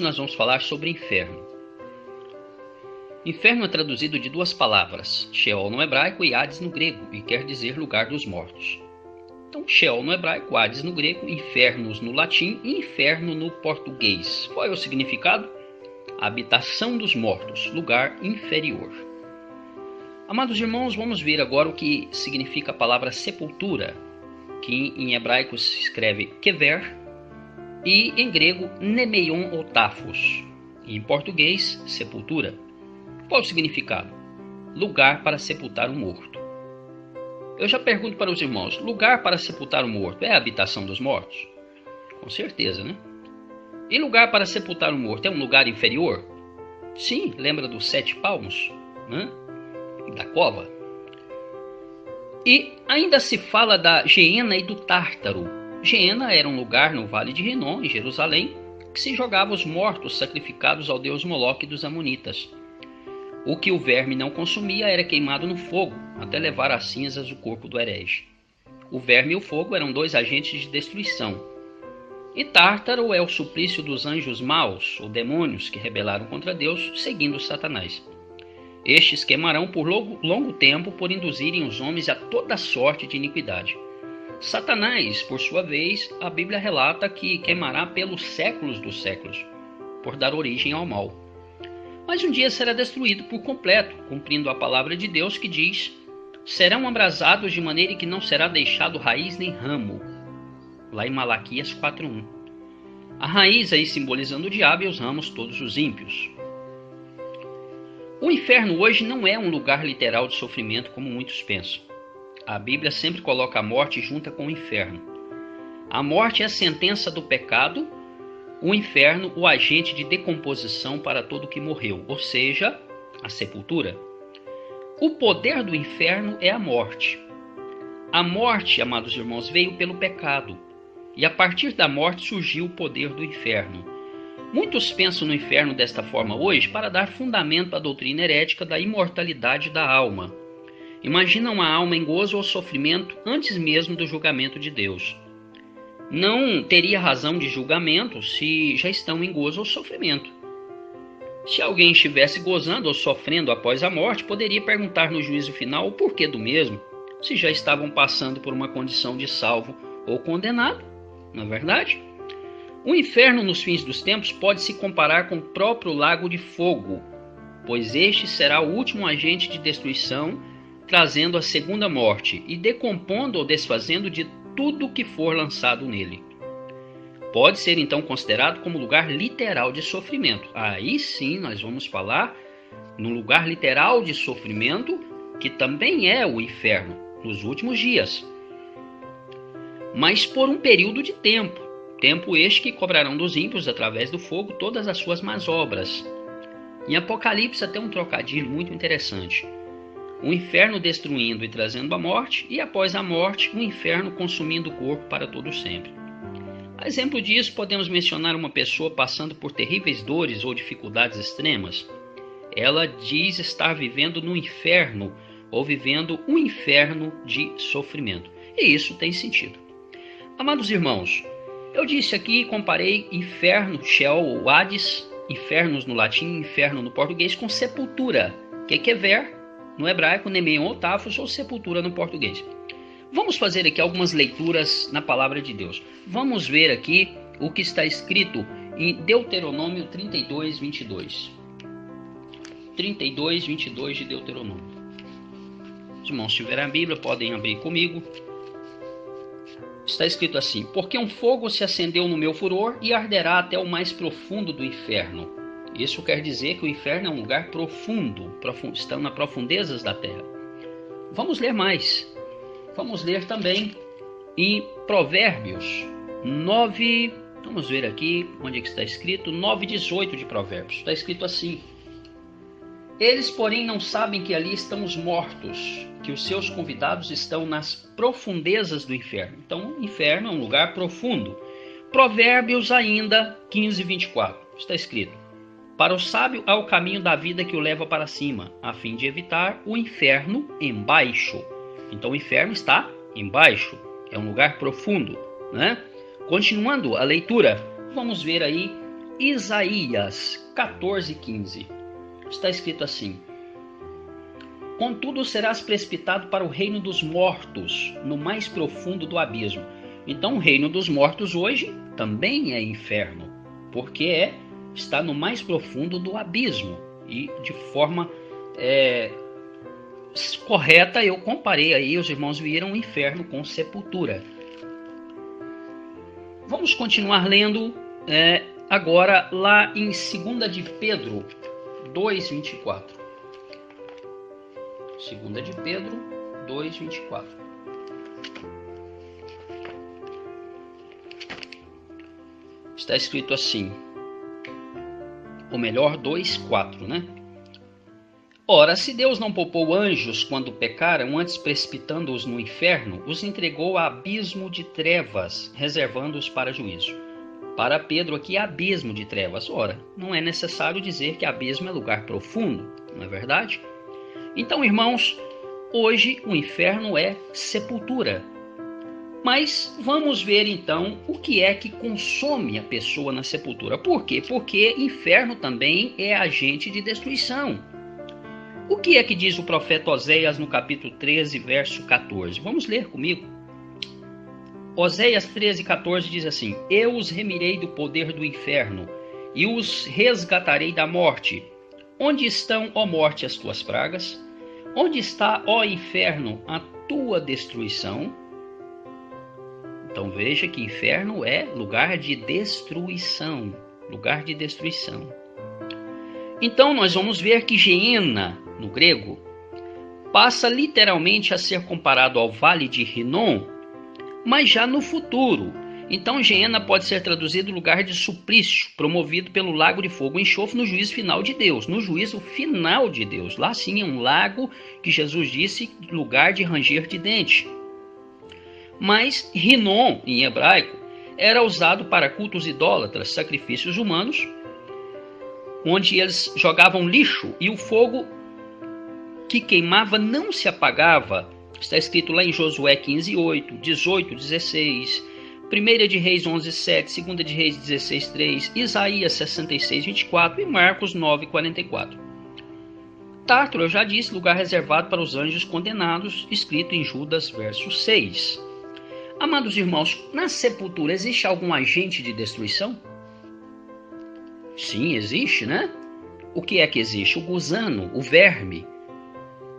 nós vamos falar sobre inferno. Inferno é traduzido de duas palavras, Sheol no hebraico e Hades no grego, e quer dizer lugar dos mortos. Então, Sheol no hebraico, Hades no grego, infernos no latim e inferno no português. Qual é o significado? Habitação dos mortos, lugar inferior. Amados irmãos, vamos ver agora o que significa a palavra sepultura, que em hebraico se escreve kever, e em grego nemeion ou tafos, e em português sepultura. Qual o significado? Lugar para sepultar o morto. Eu já pergunto para os irmãos, lugar para sepultar o morto é a habitação dos mortos? Com certeza, né? E lugar para sepultar o morto é um lugar inferior? Sim, lembra dos 7 palmos, né? Da cova. E ainda se fala da Geena e do Tártaro. Geena era um lugar no Vale de Rinom, em Jerusalém, que se jogava os mortos sacrificados ao deus Moloque dos Amonitas. O que o verme não consumia era queimado no fogo, até levar às cinzas o corpo do herege. O verme e o fogo eram 2 agentes de destruição. E Tártaro é o suplício dos anjos maus, ou demônios, que rebelaram contra Deus, seguindo Satanás. Estes queimarão por longo tempo por induzirem os homens a toda sorte de iniquidade. Satanás, por sua vez, a Bíblia relata que queimará pelos séculos dos séculos, por dar origem ao mal. Mas um dia será destruído por completo, cumprindo a palavra de Deus que diz: serão abrasados de maneira que não será deixado raiz nem ramo. Lá em Malaquias 4:1. A raiz aí simbolizando o diabo e os ramos todos os ímpios. O inferno hoje não é um lugar literal de sofrimento como muitos pensam. A Bíblia sempre coloca a morte junta com o inferno. A morte é a sentença do pecado, o inferno o agente de decomposição para todo que morreu, ou seja, a sepultura. O poder do inferno é a morte. A morte, amados irmãos, veio pelo pecado, e a partir da morte surgiu o poder do inferno. Muitos pensam no inferno desta forma hoje para dar fundamento à doutrina herética da imortalidade da alma. Imaginam a alma em gozo ou sofrimento antes mesmo do julgamento de Deus. Não teria razão de julgamento se já estão em gozo ou sofrimento. Se alguém estivesse gozando ou sofrendo após a morte, poderia perguntar no juízo final o porquê do mesmo, se já estavam passando por uma condição de salvo ou condenado, não é verdade? O inferno nos fins dos tempos pode se comparar com o próprio lago de fogo, pois este será o último agente de destruição, trazendo a segunda morte e decompondo ou desfazendo de tudo que for lançado nele. Pode ser então considerado como lugar literal de sofrimento. Aí sim nós vamos falar no lugar literal de sofrimento, que também é o inferno, nos últimos dias. Mas por um período de tempo. Tempo este que cobrarão dos ímpios através do fogo todas as suas más obras. Em Apocalipse tem um trocadilho muito interessante. O inferno destruindo e trazendo a morte, e após a morte, o inferno consumindo o corpo para todo sempre. A exemplo disso, podemos mencionar uma pessoa passando por terríveis dores ou dificuldades extremas. Ela diz estar vivendo no inferno, ou vivendo um inferno de sofrimento. E isso tem sentido. Amados irmãos, eu disse aqui, comparei inferno, Sheol ou Hades, infernos no latim, inferno no português, com sepultura, que é kever, no hebraico, nemeion ou tafos, ou sepultura no português. Vamos fazer aqui algumas leituras na palavra de Deus. Vamos ver aqui o que está escrito em Deuteronômio 32, 22. 32, 22 de Deuteronômio. Os irmãos, se tiverem a Bíblia, podem abrir comigo. Está escrito assim: porque um fogo se acendeu no meu furor e arderá até o mais profundo do inferno. Isso quer dizer que o inferno é um lugar profundo, estão nas profundezas da terra. Vamos ler mais. Vamos ler também em Provérbios 9, vamos ver aqui onde é que está escrito, 9:18 de Provérbios. Está escrito assim: eles, porém, não sabem que ali estão os mortos, que os seus convidados estão nas profundezas do inferno. Então, o inferno é um lugar profundo. Provérbios ainda 15:24. Está escrito: para o sábio há o caminho da vida que o leva para cima, a fim de evitar o inferno embaixo. Então, o inferno está embaixo. É um lugar profundo, né? Continuando a leitura, vamos ver aí Isaías 14:15. Está escrito assim: contudo serás precipitado para o reino dos mortos, no mais profundo do abismo. Então o reino dos mortos hoje também é inferno, porque está no mais profundo do abismo. E de forma correta eu comparei aí, os irmãos viram o inferno com sepultura. Vamos continuar lendo agora lá em 2 de Pedro 2:24. 2 de Pedro 2:24. Está escrito assim, ou melhor, 2:4, né? Ora, se Deus não poupou anjos quando pecaram, antes precipitando-os no inferno, os entregou a abismo de trevas, reservando-os para juízo. Para Pedro aqui, abismo de trevas. Ora, não é necessário dizer que abismo é lugar profundo, não é verdade? Então, irmãos, hoje o inferno é sepultura. Mas vamos ver então o que é que consome a pessoa na sepultura. Por quê? Porque inferno também é agente de destruição. O que é que diz o profeta Oséias no capítulo 13, verso 14? Vamos ler comigo. Oséias 13:14 diz assim: eu os remirei do poder do inferno e os resgatarei da morte. Onde estão, ó morte, as tuas pragas? Onde está, ó inferno, a tua destruição? Então veja que inferno é lugar de destruição. Lugar de destruição. Então nós vamos ver que Geena, no grego, passa literalmente a ser comparado ao Vale de Rinom, mas já no futuro. Então Geena pode ser traduzido lugar de suplício, promovido pelo lago de fogo e enxofre no juízo final de Deus. No juízo final de Deus. Lá sim é um lago que Jesus disse, lugar de ranger de dente. Mas Rinom, em hebraico, era usado para cultos idólatras, sacrifícios humanos, onde eles jogavam lixo e o fogo que queimava não se apagava. Está escrito lá em Josué 15:8, 18:16, 1 de Reis 11:7, 2 de Reis 16:3, Isaías 66:24 e Marcos 9:44. Tártaro, eu já disse, lugar reservado para os anjos condenados, escrito em Judas verso 6. Amados irmãos, na sepultura existe algum agente de destruição? Sim, existe, né? O que é que existe? O gusano, o verme.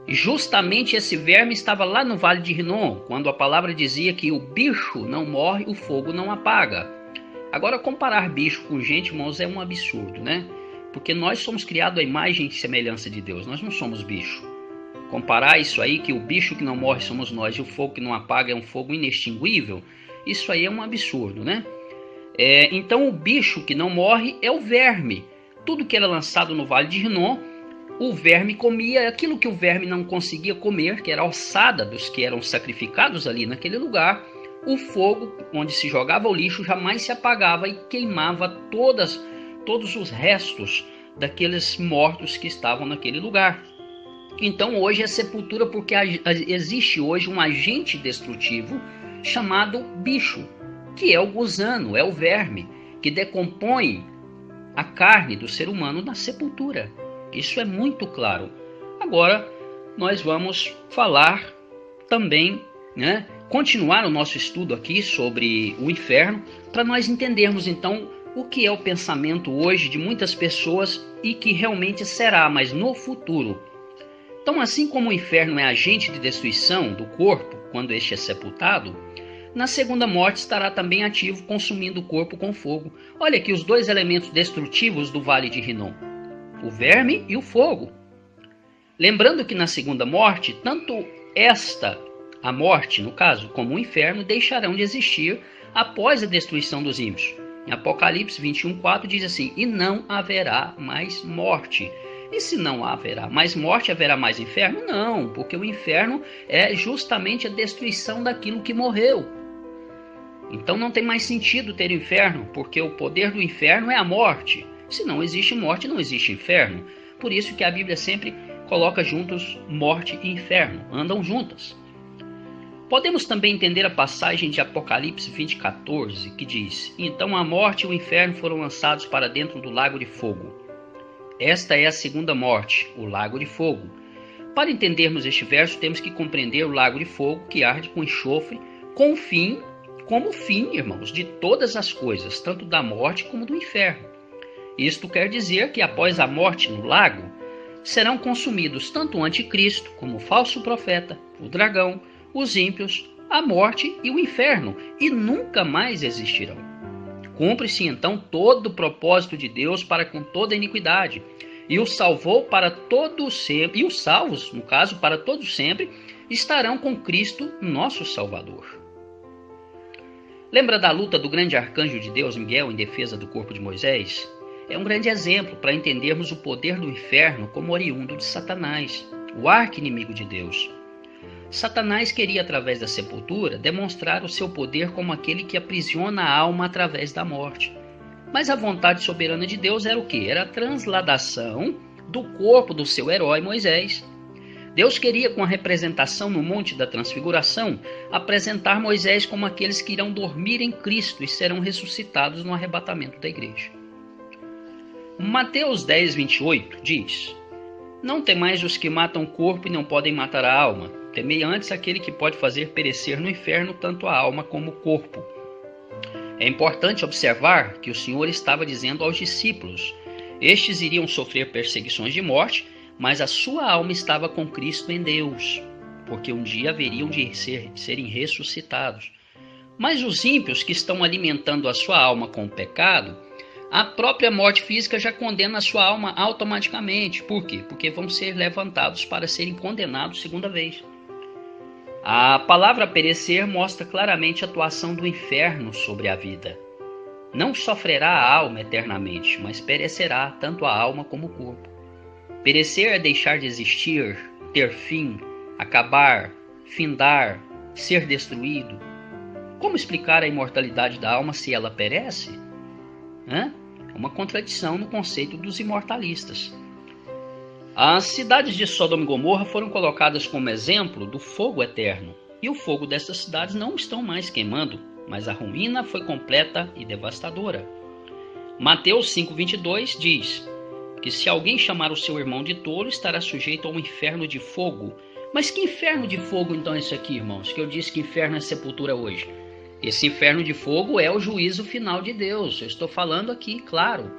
E justamente esse verme estava lá no Vale de Rinom, quando a palavra dizia que o bicho não morre, o fogo não apaga. Agora, comparar bicho com gente, irmãos, é um absurdo, né? Porque nós somos criados à imagem e semelhança de Deus, nós não somos bicho. Comparar isso aí, que o bicho que não morre somos nós e o fogo que não apaga é um fogo inextinguível, isso aí é um absurdo, né? Então o bicho que não morre é o verme. Tudo que era lançado no Vale de Rinom, o verme comia. Aquilo que o verme não conseguia comer, que era a ossada dos que eram sacrificados ali naquele lugar, o fogo, onde se jogava o lixo, jamais se apagava e queimava todos os restos daqueles mortos que estavam naquele lugar. Então hoje é sepultura porque existe hoje um agente destrutivo chamado bicho, que é o gusano, é o verme, que decompõe a carne do ser humano na sepultura. Isso é muito claro. Agora nós vamos falar também, né, continuar o nosso estudo aqui sobre o inferno, para nós entendermos então o que é o pensamento hoje de muitas pessoas e que realmente será, mas no futuro. Então, assim como o inferno é agente de destruição do corpo quando este é sepultado, na segunda morte estará também ativo, consumindo o corpo com fogo. Olha aqui os dois elementos destrutivos do Vale de Rinom, o verme e o fogo. Lembrando que na segunda morte, tanto a morte, no caso, como o inferno, deixarão de existir após a destruição dos ímpios. Em Apocalipse 21:4 diz assim: e não haverá mais morte. E se não haverá mais morte, haverá mais inferno? Não, porque o inferno é justamente a destruição daquilo que morreu. Então não tem mais sentido ter inferno, porque o poder do inferno é a morte. Se não existe morte, não existe inferno. Por isso que a Bíblia sempre coloca juntos morte e inferno, andam juntas. Podemos também entender a passagem de Apocalipse 20:14, que diz: Então a morte e o inferno foram lançados para dentro do lago de fogo. Esta é a segunda morte, o lago de fogo. Para entendermos este verso, temos que compreender o lago de fogo que arde com enxofre, como o fim, irmãos, de todas as coisas, tanto da morte como do inferno. Isto quer dizer que após a morte no lago, serão consumidos tanto o anticristo como o falso profeta, o dragão, os ímpios, a morte e o inferno, e nunca mais existirão. Cumpre-se então todo o propósito de Deus para com toda a iniquidade, e os salvou para todo sempre, e os salvos, no caso, para todo sempre, estarão com Cristo, nosso Salvador. Lembra da luta do grande arcanjo de Deus, Miguel, em defesa do corpo de Moisés? É um grande exemplo para entendermos o poder do inferno como oriundo de Satanás, o arqui-inimigo de Deus. Satanás queria, através da sepultura, demonstrar o seu poder como aquele que aprisiona a alma através da morte. Mas a vontade soberana de Deus era o quê? Era a transladação do corpo do seu herói Moisés. Deus queria, com a representação no Monte da Transfiguração, apresentar Moisés como aqueles que irão dormir em Cristo e serão ressuscitados no arrebatamento da igreja. Mateus 10:28 diz: Não temais os que matam o corpo e não podem matar a alma. Temei antes aquele que pode fazer perecer no inferno tanto a alma como o corpo. É importante observar que o Senhor estava dizendo aos discípulos: estes iriam sofrer perseguições de morte, mas a sua alma estava com Cristo em Deus, porque um dia haveriam de serem ressuscitados. Mas os ímpios que estão alimentando a sua alma com o pecado, a própria morte física já condena a sua alma automaticamente. Por quê? Porque vão ser levantados para serem condenados segunda vez. A palavra perecer mostra claramente a atuação do inferno sobre a vida. Não sofrerá a alma eternamente, mas perecerá tanto a alma como o corpo. Perecer é deixar de existir, ter fim, acabar, findar, ser destruído. Como explicar a imortalidade da alma se ela perece? É uma contradição no conceito dos imortalistas. As cidades de Sodoma e Gomorra foram colocadas como exemplo do fogo eterno. E o fogo dessas cidades não estão mais queimando, mas a ruína foi completa e devastadora. Mateus 5:22 diz que se alguém chamar o seu irmão de tolo, estará sujeito a um inferno de fogo. Mas que inferno de fogo então é isso aqui, irmãos? Que eu disse que inferno é sepultura hoje. Esse inferno de fogo é o juízo final de Deus. Eu estou falando aqui, claro,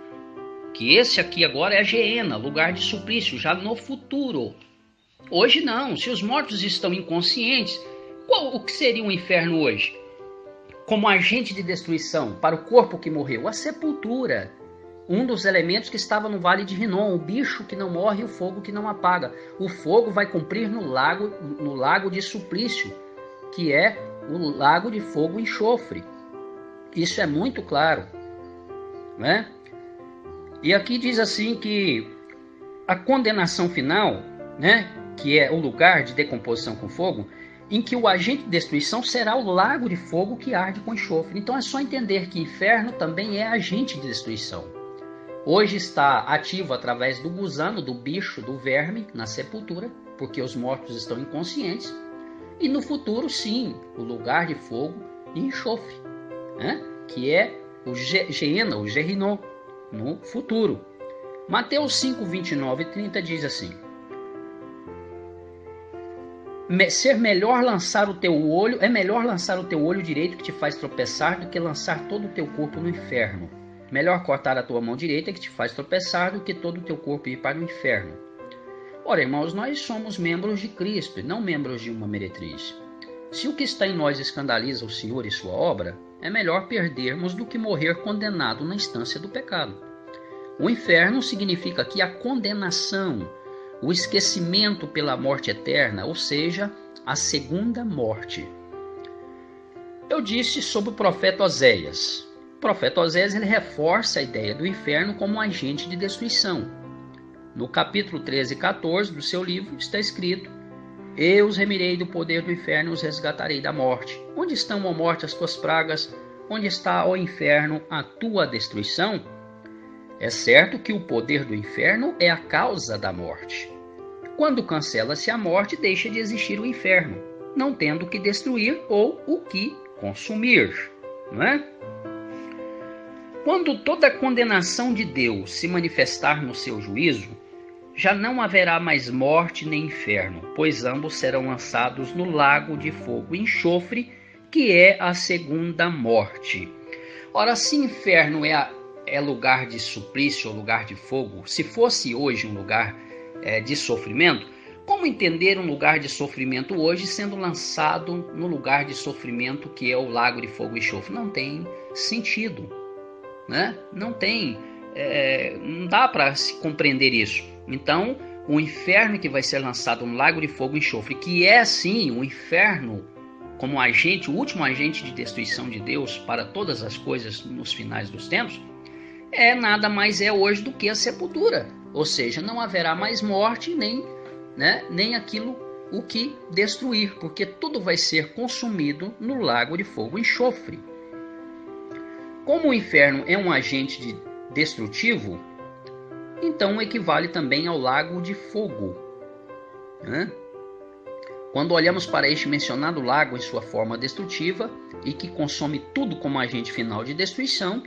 que esse aqui agora é a Geena, lugar de suplício, já no futuro. Hoje não. Se os mortos estão inconscientes, o que seria um inferno hoje? Como agente de destruição para o corpo que morreu? A sepultura. Um dos elementos que estava no Vale de Rinom, o bicho que não morre e o fogo que não apaga. O fogo vai cumprir no lago de suplício, que é o lago de fogo e enxofre. Isso é muito claro, né? E aqui diz assim que a condenação final, né, que é o lugar de decomposição com fogo, em que o agente de destruição será o lago de fogo que arde com enxofre. Então é só entender que inferno também é agente de destruição. Hoje está ativo através do gusano, do bicho, do verme na sepultura, porque os mortos estão inconscientes. E no futuro, sim, o lugar de fogo e enxofre, né, que é o Geena, o Gehinnom, no futuro. Mateus 5, 29 e 30 diz assim: é melhor lançar o teu olho direito que te faz tropeçar do que lançar todo o teu corpo no inferno. Melhor cortar a tua mão direita que te faz tropeçar do que todo o teu corpo ir para o inferno. Ora, irmãos, nós somos membros de Cristo e não membros de uma meretriz. Se o que está em nós escandaliza o Senhor e sua obra, é melhor perdermos do que morrer condenado na instância do pecado. O inferno significa aqui a condenação, o esquecimento pela morte eterna, ou seja, a segunda morte. Eu disse sobre o profeta Oséias. O profeta Oséias ele reforça a ideia do inferno como um agente de destruição. No capítulo 13 e 14 do seu livro está escrito: Eu os remirei do poder do inferno e os resgatarei da morte. Onde estão, ó morte, as tuas pragas? Onde está, ó inferno, a tua destruição? É certo que o poder do inferno é a causa da morte. Quando cancela-se a morte, deixa de existir o inferno. não tendo o que destruir ou o que consumir, não é? Quando toda a condenação de Deus se manifestar no seu juízo, já não haverá mais morte nem inferno, pois ambos serão lançados no lago de fogo e enxofre, que é a segunda morte. Ora, se inferno é lugar de suplício, lugar de fogo, se fosse hoje um lugar de sofrimento, como entender um lugar de sofrimento hoje sendo lançado no lugar de sofrimento que é o lago de fogo e enxofre? Não tem sentido, né? Não dá para se compreender isso. Então, o inferno que vai ser lançado no lago de fogo e enxofre, que é sim o inferno como agente, o último agente de destruição de Deus para todas as coisas nos finais dos tempos, nada mais hoje do que a sepultura. Ou seja, não haverá mais morte nem aquilo o que destruir, porque tudo vai ser consumido no lago de fogo e enxofre. Como o inferno é um agente destrutivo, então equivale também ao lago de fogo, né? Quando olhamos para este mencionado lago em sua forma destrutiva e que consome tudo como agente final de destruição,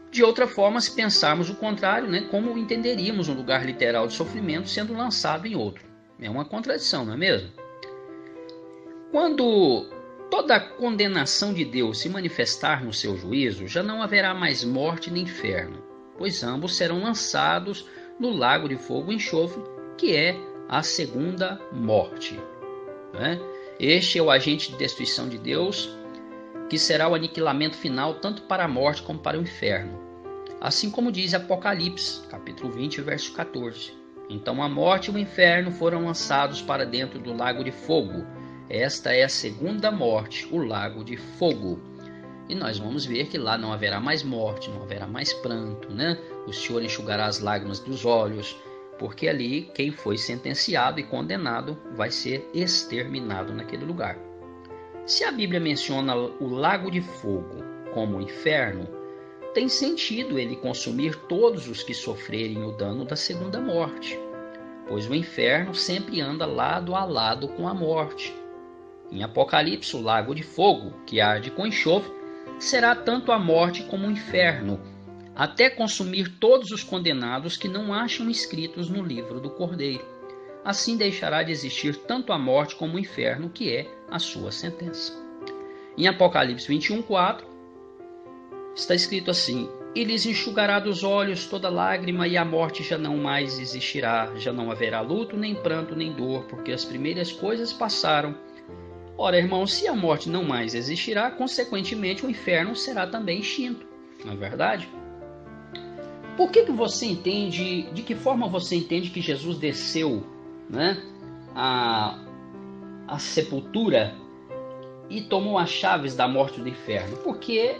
de outra forma, se pensarmos o contrário, como entenderíamos um lugar literal de sofrimento sendo lançado em outro? É uma contradição, não é mesmo? Quando toda a condenação de Deus se manifestar no seu juízo, já não haverá mais morte nem inferno, pois ambos serão lançados no lago de fogo e enxofre, que é a segunda morte. Este é o agente de destruição de Deus, que será o aniquilamento final tanto para a morte como para o inferno. Assim como diz Apocalipse, capítulo 20, verso 14. Então a morte e o inferno foram lançados para dentro do lago de fogo. Esta é a segunda morte, o lago de fogo. E nós vamos ver que lá não haverá mais morte, não haverá mais pranto, O Senhor enxugará as lágrimas dos olhos, porque ali quem foi sentenciado e condenado vai ser exterminado naquele lugar. Se a Bíblia menciona o lago de fogo como inferno, tem sentido ele consumir todos os que sofrerem o dano da segunda morte, pois o inferno sempre anda lado a lado com a morte. Em Apocalipse, o lago de fogo, que arde com enxofre, será tanto a morte como o inferno, até consumir todos os condenados que não acham escritos no livro do Cordeiro. Assim deixará de existir tanto a morte como o inferno, que é a sua sentença. Em Apocalipse 21:4, está escrito assim: E lhes enxugará dos olhos toda lágrima, e a morte já não mais existirá, já não haverá luto, nem pranto, nem dor, porque as primeiras coisas passaram. Ora, irmãos, se a morte não mais existirá, consequentemente o inferno será também extinto, não é verdade? Por que você entende, de que forma você entende que Jesus desceu a sepultura e tomou as chaves da morte do inferno? Porque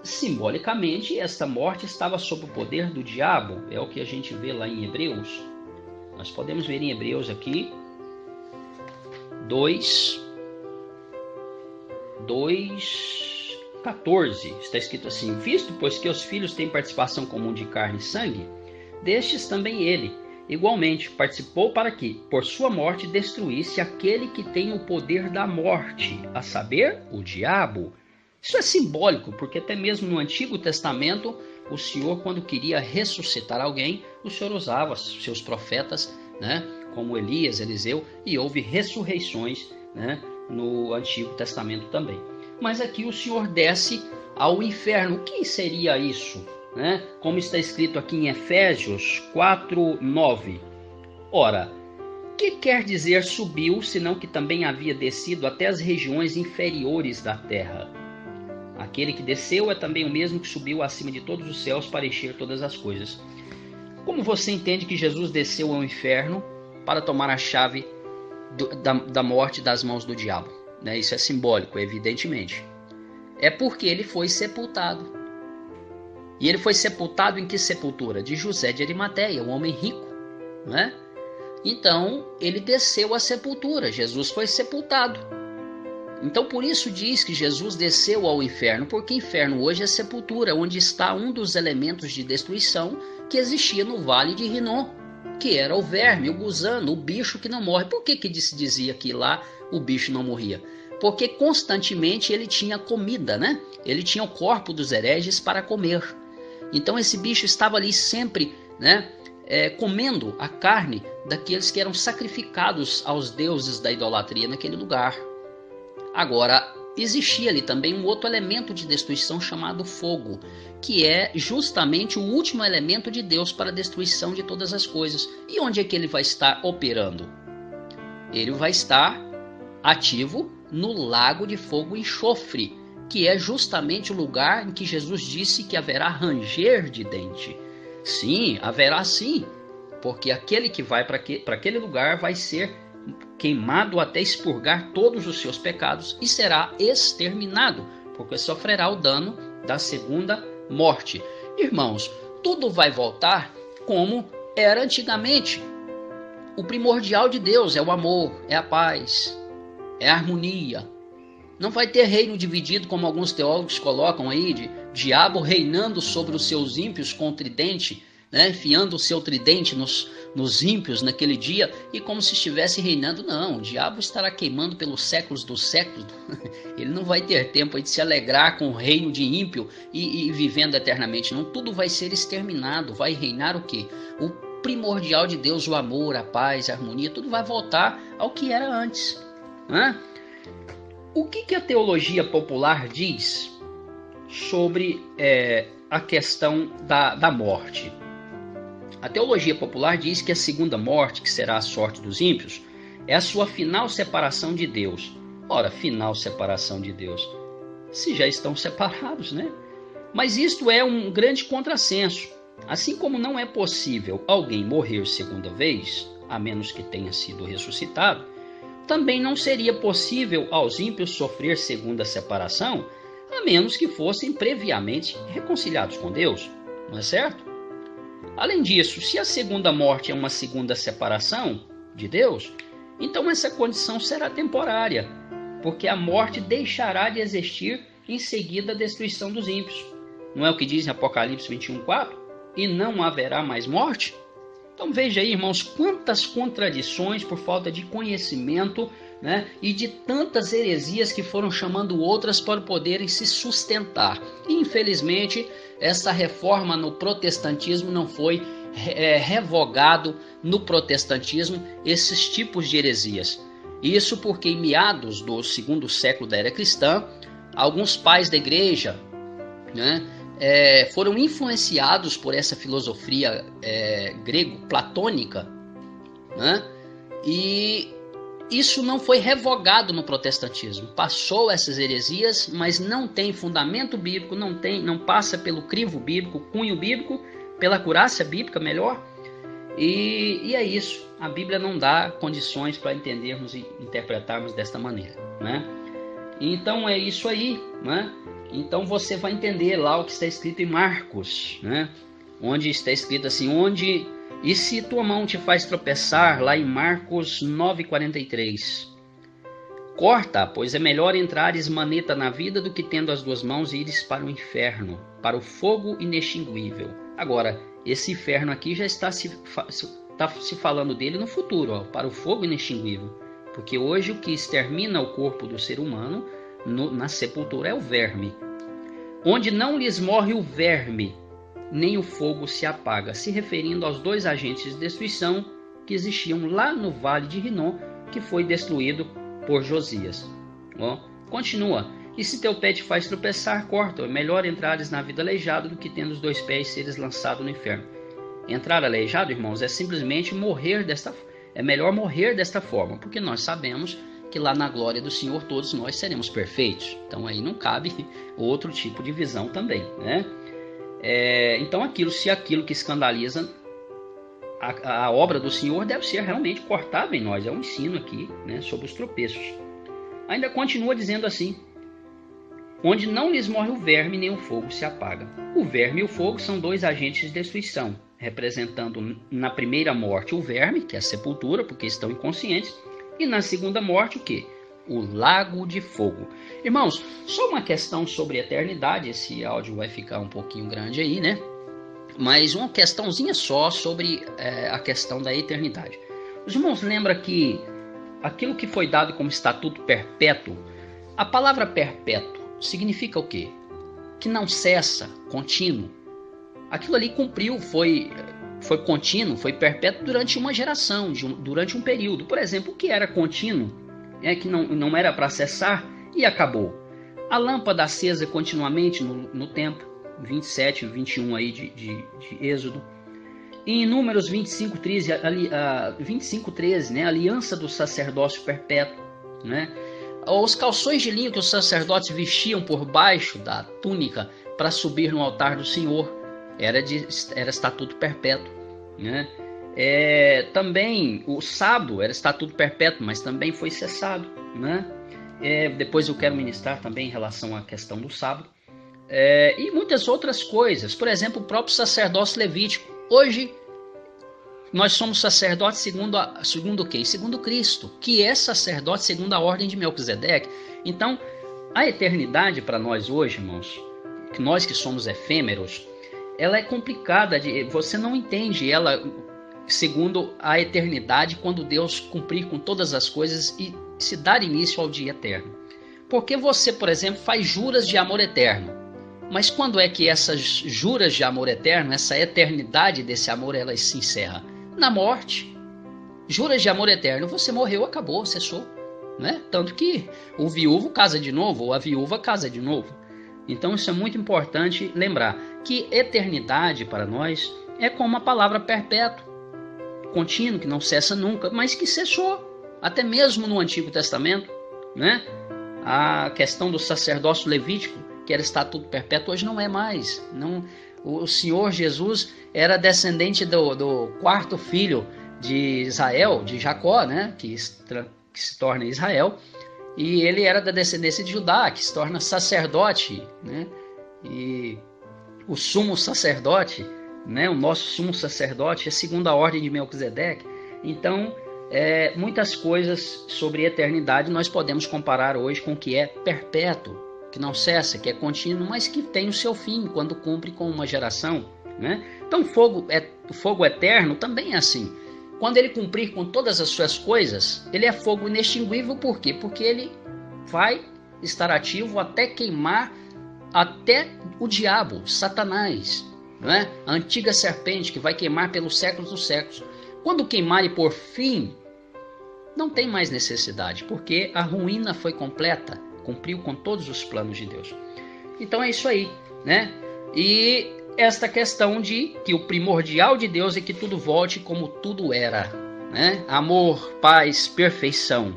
simbolicamente esta morte estava sob o poder do diabo, é o que a gente vê lá em Hebreus. Nós podemos ver em Hebreus aqui 2:14, está escrito assim: Visto, pois, que os filhos têm participação comum de carne e sangue, destes também ele, igualmente, participou para que, por sua morte, destruísse aquele que tem o poder da morte, a saber, o diabo. Isso é simbólico, porque até mesmo no Antigo Testamento, o Senhor, quando queria ressuscitar alguém, o Senhor usava seus profetas, como Elias, Eliseu, e houve ressurreições, no Antigo Testamento também. Mas aqui o Senhor desce ao inferno. O que seria isso? Como está escrito aqui em Efésios 4:9. Ora, que quer dizer subiu, senão que também havia descido até as regiões inferiores da terra? Aquele que desceu é também o mesmo que subiu acima de todos os céus para encher todas as coisas. Como você entende que Jesus desceu ao inferno para tomar a chave da morte das mãos do diabo? Isso é simbólico, evidentemente. É porque ele foi sepultado. E ele foi sepultado em que sepultura? De José de Arimateia, um homem rico. Então, ele desceu à sepultura. Jesus foi sepultado. Então, por isso diz que Jesus desceu ao inferno, porque inferno hoje é sepultura, onde está um dos elementos de destruição que existia no Vale de Rinom, que era o verme, o gusano, o bicho que não morre. Por que se dizia que lá o bicho não morria? Porque constantemente ele tinha comida, né? Ele tinha o corpo dos hereges para comer. Então esse bicho estava ali sempre, né, comendo a carne daqueles que eram sacrificados aos deuses da idolatria naquele lugar. Agora, existia ali também um outro elemento de destruição chamado fogo, que é justamente o último elemento de Deus para a destruição de todas as coisas. E onde é que ele vai estar operando? Ele vai estar ativo no lago de fogo e enxofre, que é justamente o lugar em que Jesus disse que haverá ranger de dente. Sim, haverá sim, porque aquele que vai para aquele lugar vai ser queimado até expurgar todos os seus pecados e será exterminado, porque sofrerá o dano da segunda morte. Irmãos, tudo vai voltar como era antigamente. O primordial de Deus é o amor, é a paz, é a harmonia. Não vai ter reino dividido, como alguns teólogos colocam aí, de diabo reinando sobre os seus ímpios com o tridente, né, enfiando o seu tridente nos ímpios naquele dia, e como se estivesse reinando. Não, o diabo estará queimando pelos séculos dos séculos. Ele não vai ter tempo de se alegrar com o reino de ímpio e vivendo eternamente. Não, tudo vai ser exterminado. Vai reinar o quê? O primordial de Deus, o amor, a paz, a harmonia, tudo vai voltar ao que era antes, né? O que a teologia popular diz sobre a questão da morte? A teologia popular diz que a segunda morte, que será a sorte dos ímpios, é a sua final separação de Deus. Ora, final separação de Deus, se já estão separados, né? Mas isto é um grande contrassenso. Assim como não é possível alguém morrer segunda vez, a menos que tenha sido ressuscitado, também não seria possível aos ímpios sofrer segunda separação, a menos que fossem previamente reconciliados com Deus, não é certo? Além disso, se a segunda morte é uma segunda separação de Deus, então essa condição será temporária, porque a morte deixará de existir em seguida a destruição dos ímpios. Não é o que diz em Apocalipse 21:4? E não haverá mais morte? Então veja aí, irmãos, quantas contradições por falta de conhecimento, né, e de tantas heresias que foram chamando outras para poderem se sustentar. E, infelizmente, essa reforma no protestantismo não foi revogado no protestantismo esses tipos de heresias. Isso porque em meados do segundo século da era cristã, alguns pais da igreja, né, foram influenciados por essa filosofia grego-platônica, né? E isso não foi revogado no protestantismo. Passou essas heresias, mas não tem fundamento bíblico, não passa pelo crivo bíblico, cunho bíblico, pela acurácia bíblica, melhor. E é isso. A Bíblia não dá condições para entendermos e interpretarmos desta maneira, né? Então é isso aí, né? Então você vai entender lá o que está escrito em Marcos, né? Onde está escrito assim, e se tua mão te faz tropeçar, lá em Marcos 9:43. Corta, pois é melhor entrares maneta na vida do que tendo as duas mãos ires para o inferno, para o fogo inextinguível. Agora, esse inferno aqui já está se falando dele no futuro, ó, para o fogo inextinguível. Porque hoje o que extermina o corpo do ser humano na sepultura é o verme. Onde não lhes morre o verme, nem o fogo se apaga, se referindo aos dois agentes de destruição que existiam lá no vale de Rinom, que foi destruído por Josias. Ó, continua. E se teu pé te faz tropeçar, corta. É melhor entrares na vida aleijado do que tendo os dois pés seres lançado no inferno. Entrar aleijado, irmãos, é simplesmente morrer é melhor morrer desta forma, porque nós sabemos que lá na glória do Senhor todos nós seremos perfeitos. Então aí não cabe outro tipo de visão também, né? Então se aquilo que escandaliza a obra do Senhor deve ser realmente cortado em nós. É um ensino aqui, né, sobre os tropeços. Ainda continua dizendo assim: onde não lhes morre o verme, nem o fogo se apaga. O verme e o fogo são dois agentes de destruição, representando na primeira morte o verme, que é a sepultura, porque estão inconscientes, e na segunda morte o quê? O lago de fogo. Irmãos, só uma questão sobre a eternidade. Esse áudio vai ficar um pouquinho grande aí, né? mas uma questãozinha só sobre a questão da eternidade. Os irmãos lembram que aquilo que foi dado como estatuto perpétuo, a palavra perpétuo significa o quê? Que não cessa, contínuo. Aquilo ali cumpriu, foi contínuo, foi perpétuo durante uma geração, durante um período. Por exemplo, o que era contínuo, que não era para cessar e acabou. A lâmpada acesa continuamente no tempo, 27 e 21 aí de Êxodo. E em Números 25:13, né, a aliança do sacerdócio perpétuo, né? Os calções de linho que os sacerdotes vestiam por baixo da túnica para subir no altar do Senhor era estatuto perpétuo, né? Também o sábado era estatuto perpétuo, mas também foi cessado, né? Depois eu quero ministrar também em relação à questão do sábado. E muitas outras coisas. Por exemplo, o próprio sacerdócio levítico. Hoje nós somos sacerdotes segundo quem? Segundo Cristo, que é sacerdote segundo a ordem de Melquisedeque. Então, a eternidade para nós hoje, irmãos, nós que somos efêmeros, ela é complicada, você não entende ela segundo a eternidade quando Deus cumprir com todas as coisas e se dar início ao dia eterno. Porque você, por exemplo, faz juras de amor eterno. Mas quando é que essas juras de amor eterno, essa eternidade desse amor, ela se encerra? Na morte. Juras de amor eterno, você morreu, acabou, cessou, né? Tanto que o viúvo casa de novo, ou a viúva casa de novo. Então isso é muito importante lembrar, que eternidade para nós é como a palavra perpétuo, contínuo, que não cessa nunca, mas que cessou, até mesmo no Antigo Testamento, né? A questão do sacerdócio levítico, que era estatuto perpétuo, hoje não é mais. Não, o Senhor Jesus era descendente do quarto filho de Israel, de Jacó, né? que se torna Israel, e ele era da descendência de Judá, que se torna sacerdote, né? E o sumo sacerdote, né? O nosso sumo sacerdote é segundo a ordem de Melquisedeque. Então, muitas coisas sobre eternidade nós podemos comparar hoje com o que é perpétuo, que não cessa, que é contínuo, mas que tem o seu fim quando cumpre com uma geração, né? Então o fogo eterno também é assim. Quando ele cumprir com todas as suas coisas, ele é fogo inextinguível. Por quê? Porque ele vai estar ativo até queimar até o diabo, Satanás, né? A antiga serpente que vai queimar pelos séculos dos séculos. Quando queimar e por fim, não tem mais necessidade, porque a ruína foi completa, cumpriu com todos os planos de Deus. Então é isso aí, né? E esta questão de que o primordial de Deus é que tudo volte como tudo era, né? Amor, paz, perfeição,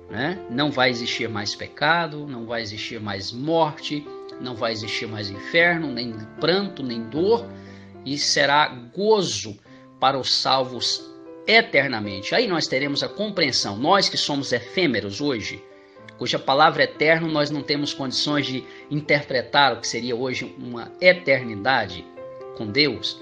né? Não vai existir mais pecado, não vai existir mais morte, não vai existir mais inferno, nem pranto, nem dor, e será gozo para os salvos eternamente. Aí nós teremos a compreensão, nós que somos efêmeros hoje, cuja palavra eterno nós não temos condições de interpretar o que seria hoje uma eternidade com Deus.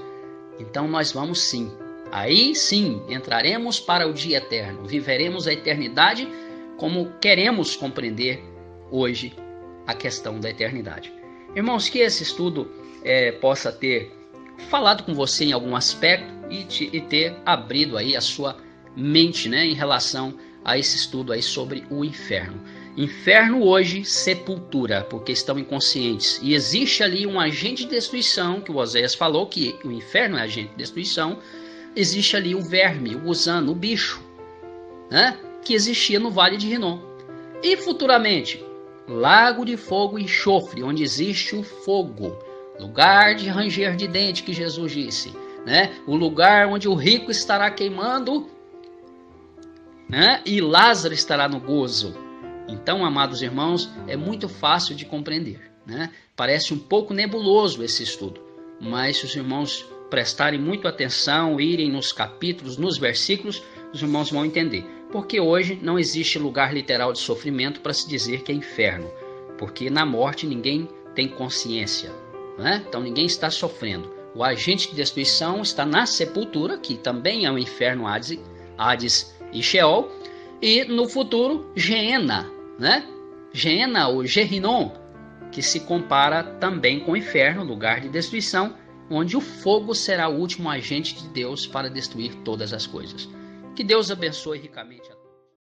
Então nós vamos sim, aí sim entraremos para o dia eterno, viveremos a eternidade como queremos compreender hoje a questão da eternidade. Irmãos, que esse estudo possa ter falado com você em algum aspecto e ter abrido aí a sua mente, né, em relação a esse estudo aí sobre o inferno. Inferno hoje, sepultura, porque estão inconscientes. E existe ali um agente de destruição, que o Oséias falou, que o inferno é agente de destruição. Existe ali o verme, o gusano, o bicho, né, que existia no Vale de Rinom. E futuramente, lago de fogo e enxofre, onde existe o fogo. Lugar de ranger de dente, que Jesus disse, né? O lugar onde o rico estará queimando, né? E Lázaro estará no gozo. Então, amados irmãos, é muito fácil de compreender, né? Parece um pouco nebuloso esse estudo, mas se os irmãos prestarem muito atenção, irem nos capítulos, nos versículos, os irmãos vão entender. Porque hoje não existe lugar literal de sofrimento para se dizer que é inferno, porque na morte ninguém tem consciência, né? Então ninguém está sofrendo. O agente de destruição está na sepultura, que também é o inferno, Hades e Sheol, e no futuro Geena, né? Geena ou Gehinnom, que se compara também com o inferno, lugar de destruição, onde o fogo será o último agente de Deus para destruir todas as coisas. Que Deus abençoe ricamente a todos.